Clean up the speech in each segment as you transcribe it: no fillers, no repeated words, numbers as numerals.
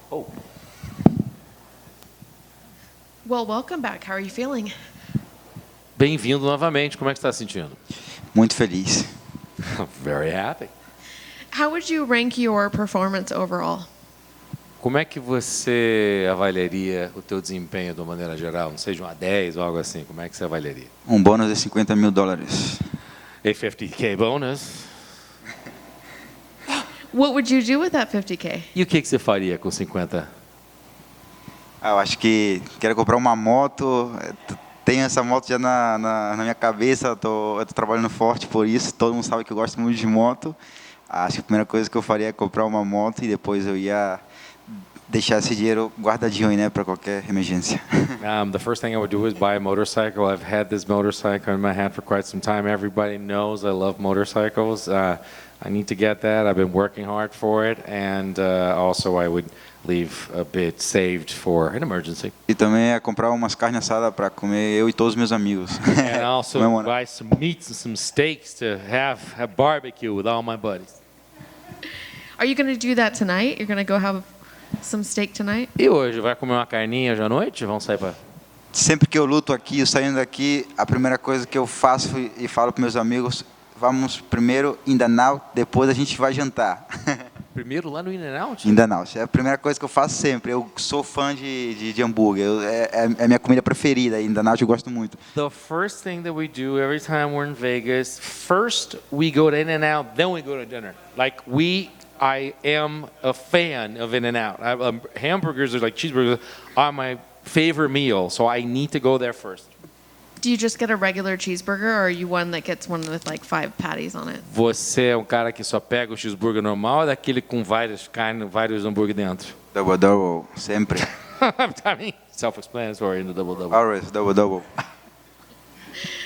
Oh. Well, welcome back. How are you feeling? Bem-vindo novamente. Como é que você está se sentindo? Muito feliz. Very happy. How would you rank your performance overall? Como é que você avaliaria o teu desempenho de uma maneira geral? Não sei, de 1 a 10 ou algo assim. Como é que você avaliaria? Um bônus de $50 mil. A 50K bonus. What would you do with that 50K? E o que você faria com 50? Eu acho que quero comprar uma moto. Tenho essa moto já na minha cabeça. Eu tô trabalhando forte por isso. Todo mundo sabe que eu gosto muito de moto. Acho que a primeira coisa que eu faria é comprar uma moto e depois eu ia deixar esse dinheiro guardadinho aí, né, para qualquer emergência. The first thing I would do is buy a motorcycle. I've had this motorcycle in my hand for quite some time. Everybody knows I love motorcycles. I need to get that. I've been working hard for it, and also I would leave a bit saved for an emergency. E também é comprar umas carnes assadas para comer eu e todos os meus amigos. And also buy some meats and some steaks to have barbecue with all my buddies. Are you going to do that tonight? You're going to go have some steak tonight? E hoje, vai comer uma carninha hoje à noite? Vamos sair para... Sempre que eu luto aqui, saindo daqui, a primeira coisa que eu faço e falo para meus amigos, vamos primeiro in and out, depois a gente vai jantar. Primeiro lá no In-N-Out? In and out. É a primeira coisa que eu faço sempre. Eu sou fã de hambúrguer. É a minha comida preferida. In and out eu gosto muito. The first thing that we do every time we're in Vegas, first we go to In-N-Out, then we go to dinner. Like I am a fan of In-N-Out. Hamburgers are like cheeseburgers are my favorite meal, so I need to go there first. Do you just get a regular cheeseburger, or are you one that gets one with like 5 patties on it? Você é um cara que só pega o cheeseburger normal ou daquele com várias carnes, vários hambúrguer dentro? Double, sempre. I mean, self-explanatory in the double. Always, double.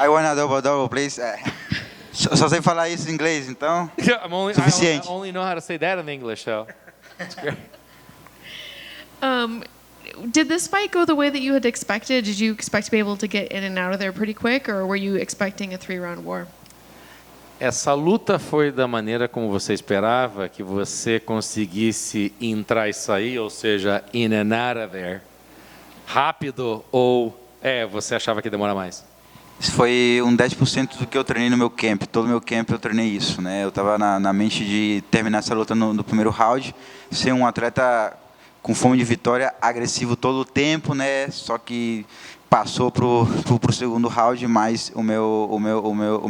I want a double, please. Só sei falar isso em inglês, então. Suficiente. I only know how to say that in English, so that's great. Did this fight go the way that you had expected? Did you expect to be able to get in and out of there pretty quick, or were you expecting a 3-round war? Essa luta foi da maneira como você esperava, que você conseguisse entrar e sair, ou seja, in and out of there, rápido, ou você achava que ia demorar mais? Isso foi 10% do que eu treinei no meu camp. Todo meu camp eu treinei isso, né? Eu estava na mente de terminar essa luta no primeiro round, ser um atleta com fome de vitória, agressivo todo o tempo, né? Só que passou pro segundo round, mas o meu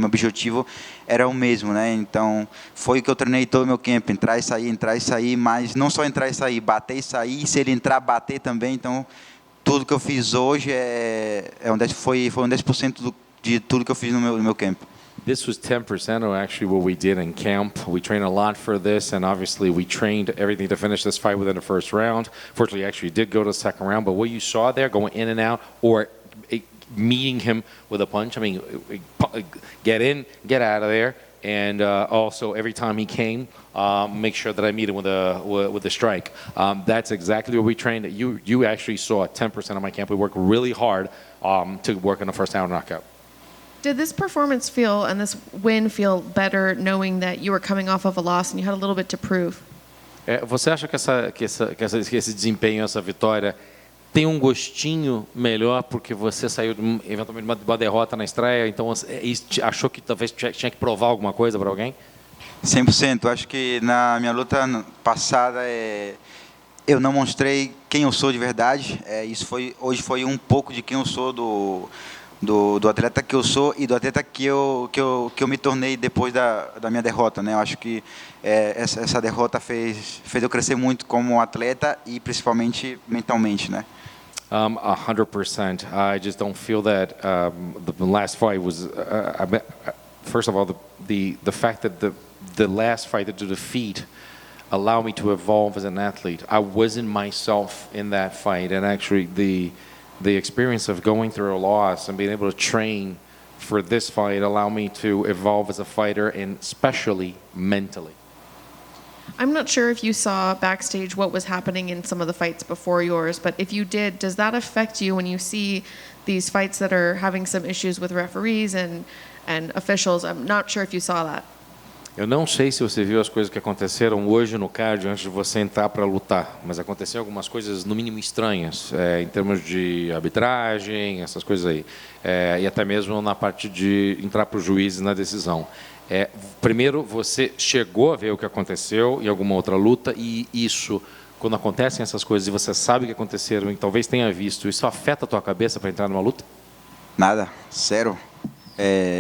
objetivo era o mesmo, né? Então foi o que eu treinei todo o meu camp, entrar e sair, mas não só entrar e sair, bater e sair, se ele entrar, bater também. Então tudo que eu fiz hoje foi 10% de tudo que eu fiz no meu camp. This was 10% of actually what we did in camp. We trained a lot for this, and obviously we trained everything to finish this fight within the first round. Fortunately, actually did go to the second round, but what you saw there, going in and out, or meeting him with a punch, I mean, get in, get out of there, and also every time he came, make sure that I meet him with a strike. That's exactly what we trained. You actually saw 10% of my camp. We worked really hard to work on the first down knockout. Did this performance feel and this win feel better knowing that you were coming off of a loss and you had a little bit to prove? Você acha que esse desempenho, essa vitória, tem um gostinho melhor porque você saiu eventualmente de uma derrota na estreia, então achou que talvez tinha que provar alguma coisa para alguém? 100%. Acho que na minha luta passada eu não mostrei quem eu sou de verdade. Hoje foi um pouco de quem eu sou do atleta que eu sou e do atleta que eu me tornei depois da minha derrota, né? Eu acho que essa derrota fez eu crescer muito como atleta e principalmente mentalmente, né? 100%. I just don't feel that the last fight was. First of all, the fact that the last fight, the defeat, allowed me to evolve as an athlete. I wasn't myself in that fight, and actually the experience of going through a loss and being able to train for this fight allowed me to evolve as a fighter, and especially mentally. I'm not sure if you saw backstage what was happening in some of the fights before yours, but if you did, does that affect you when you see these fights that are having some issues with referees and officials? I'm not sure if you saw that. Eu não sei se você viu as coisas que aconteceram hoje no cardio antes de você entrar para lutar, mas aconteceram algumas coisas, no mínimo, estranhas, em termos de arbitragem, essas coisas aí. E até mesmo na parte de entrar para os juízes na decisão. Primeiro, você chegou a ver o que aconteceu em alguma outra luta, e isso, quando acontecem essas coisas e você sabe o que aconteceram e talvez tenha visto, isso afeta a tua cabeça para entrar numa luta? Nada, zero.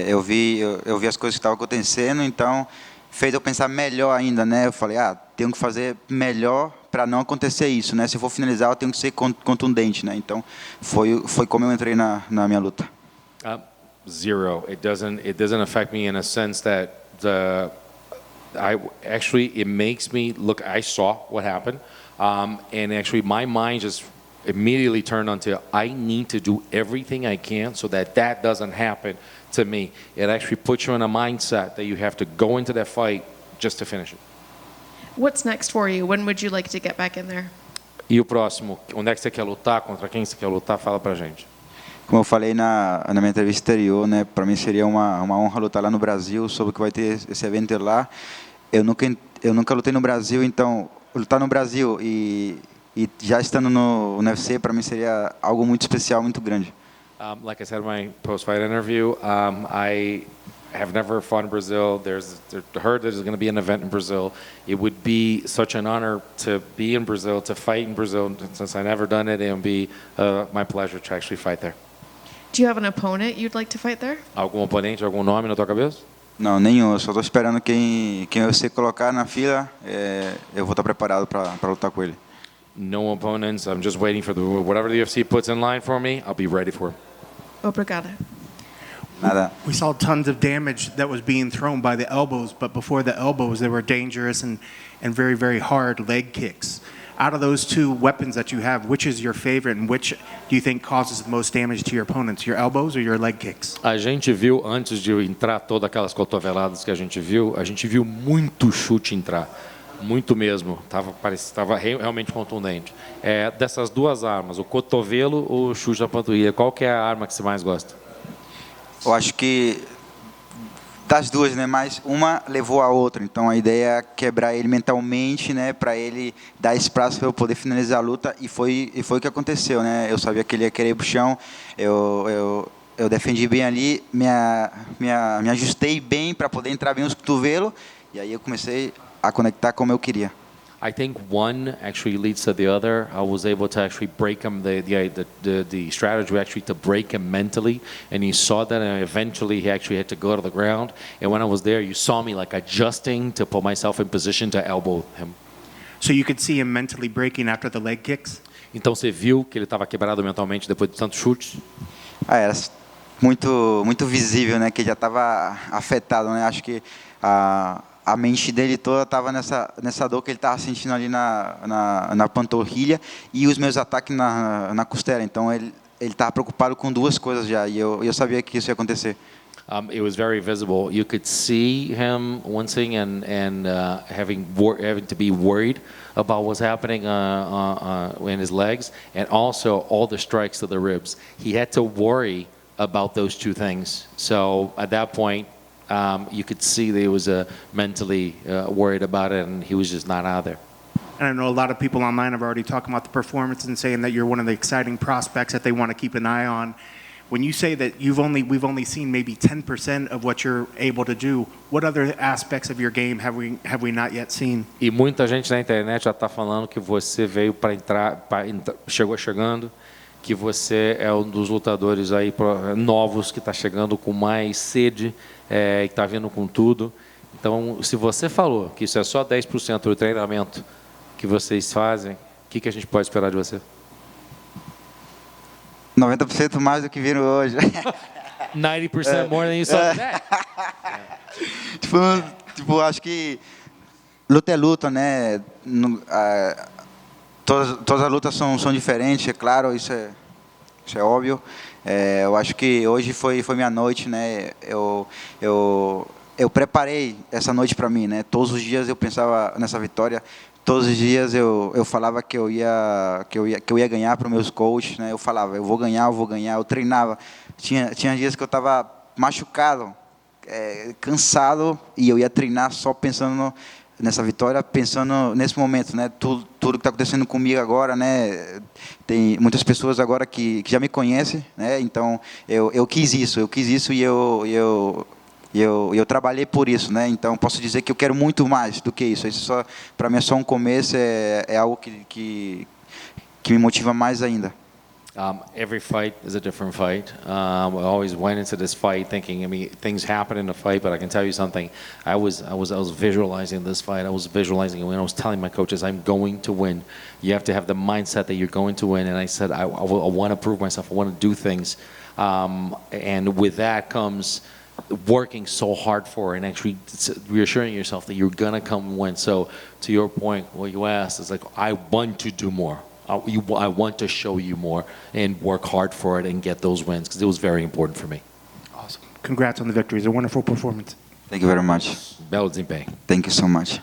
Eu vi as coisas que estavam acontecendo, então fez eu pensar melhor ainda, né? Eu falei, tenho que fazer melhor para não acontecer isso, né? Se eu for finalizar, eu tenho que ser contundente, né? Então foi como eu entrei na minha luta. Zero. It doesn't affect me in a sense that it makes me look. I saw what happened, and actually my mind just immediately turned onto I need to do everything I can so that doesn't happen to me. It actually puts you in a mindset that you have to go into that fight just to finish it. What's next for you? When would you like to get back in there? E o próximo? Onde é que você quer lutar? Contra quem você quer lutar? Fala pra gente. Como eu falei na minha entrevista anterior, né, para mim seria uma honra lutar lá no Brasil, soube que vai ter esse evento lá. Eu nunca lutei no Brasil, então lutar no Brasil e já estando no UFC para mim seria algo muito especial, muito grande. Like I said in my post-fight interview, I have never fought in Brazil. Heard there's going to be an event in Brazil. It would be such an honor to be in Brazil, to fight in Brazil. Since I've never done it, it would be my pleasure to actually fight there. Do you have an opponent you'd like to fight there? Algum oponente, algum nome na tua cabeça? Não, nenhum. Eu só estou esperando quem você colocar na fila. Eu vou estar preparado para lutar com ele. No opponents. I'm just waiting for whatever the UFC puts in line for me. I'll be ready for it. Obrigada. Nada. We saw tons of damage that was being thrown by the elbows, but before the elbows, there were dangerous and very, very hard leg kicks. Out of those two weapons that you have, which is your favorite and which do you think causes the most damage to your opponents, your elbows or your leg kicks? A gente viu, antes de entrar todas aquelas cotoveladas que a gente viu muito chute entrar. Muito mesmo. Tava realmente contundente. Dessas duas armas, o cotovelo ou o chute da panturrilha, qual que é a arma que você mais gosta? Eu acho que das duas, né? Mas uma levou a outra. Então a ideia é quebrar ele mentalmente, né? Para ele dar espaço para eu poder finalizar a luta. E foi o que aconteceu, né? Eu sabia que ele ia querer ir pro chão. Eu defendi bem ali, me ajustei bem para poder entrar bem os cotovelos. E aí eu comecei a conectar como eu queria. I think one actually leads to the other. I was able to actually break him, the strategy actually to break him mentally, and he saw that, and eventually he actually had to go to the ground. And when I was there, you saw me like adjusting to put myself in position to elbow him. So you could see him mentally breaking after the leg kicks? Então você viu que ele estava quebrado mentalmente depois de tantos chutes? Era muito visível, né? Que ele já estava afetado, né? Acho que a mente dele toda estava nessa dor que ele estava sentindo ali na panturrilha e os meus ataques na costela. Então ele estava preocupado com duas coisas já e eu sabia que isso ia acontecer. It was very visible. You could see him wincing and having to be worried about what's happening in his legs, and also all the strikes to the ribs. He had to worry about those two things. So at that point, you could see that he was mentally worried about it, and he was just not out there. And I know a lot of people online have already talked about the performance and saying that you're one of the exciting prospects that they want to keep an eye on. When you say that we've only seen maybe 10% of what you're able to do, what other aspects of your game have we not yet seen? E muita gente na internet já está falando que você veio para entrar, chegando, que você é um dos lutadores aí novos que está chegando com mais sede, e está vindo com tudo. Então, se você falou que isso é só 10% do treinamento que vocês fazem, o que a gente pode esperar de você? 90% mais do que viram hoje. 90% more than you saw today. Tipo, acho que luta é luta, né? Todas as lutas são diferentes, é claro, isso é óbvio. Eu acho que hoje foi minha noite, né? Eu preparei essa noite para mim, né? Todos os dias eu pensava nessa vitória. Todos os dias eu falava que eu ia ganhar para os meus coaches, né? Eu falava, eu vou ganhar. Eu treinava. Tinha dias que eu estava machucado, cansado e eu ia treinar só pensando nessa vitória, pensando nesse momento, né? Tudo que está acontecendo comigo agora, né? Tem muitas pessoas agora que já me conhecem, né? Então eu quis isso e eu trabalhei por isso, né? Então posso dizer que eu quero muito mais do que isso. Isso só para mim é só um começo, é algo que me motiva mais ainda. Every fight is a different fight. I always went into this fight thinking, I mean, things happen in the fight, but I can tell you something. I was visualizing this fight. I was visualizing it when I was telling my coaches, I'm going to win. You have to have the mindset that you're going to win. And I said, I want to prove myself. I want to do things. And with that comes working so hard for it and actually reassuring yourself that you're going to come and win. So to your point, what you asked is like, I want to do more. I want to show you more and work hard for it and get those wins because it was very important for me. Awesome. Congrats on the victory. It's a wonderful performance. Thank you very much. Belo desempenho. Thank you so much.